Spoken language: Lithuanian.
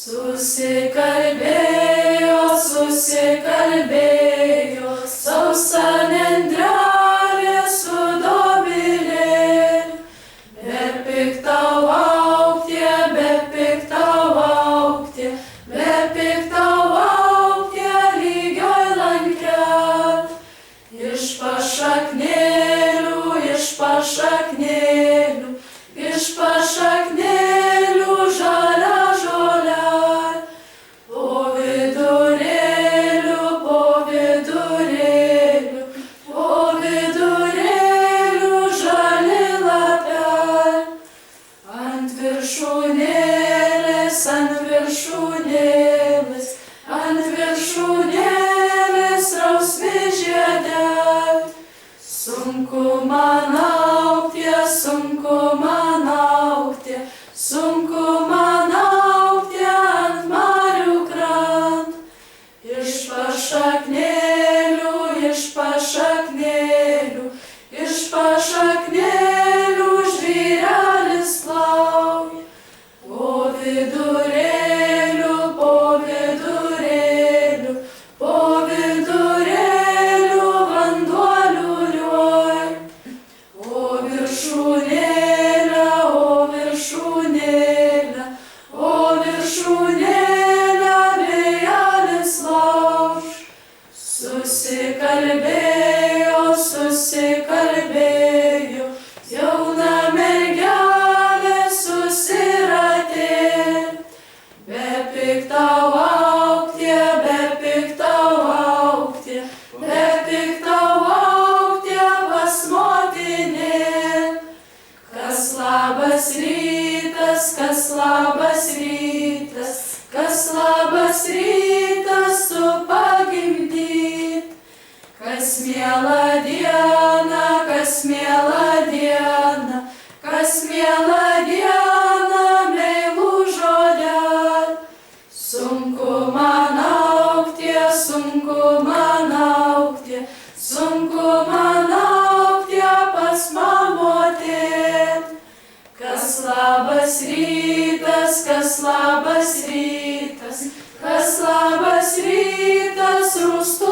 Susikalbėjo, sausa nendrelė su dobilėm. Bepiktavauktie, lygioj lankel. Iš pašaknėlių žalia žolė. Po vidurėlių žali lapel. Ant viršūnėlės rausvi žiedel. Sunku man augti ant marių krant. Iš pašaknėlių žvyrelis plaukia. Po vidurėlių vanduo liūliuoj. O viršūnėlę vėjelis lauž. Susikalbėjo, jauna mergelė susiratė. Bepiktavauktie, pas motinėm. Kas labas rytas su pagimdyt. Kas mielą dieną, meilų žodel. Sunku man augti pas mamotėm. Kas labas rytas, rūstų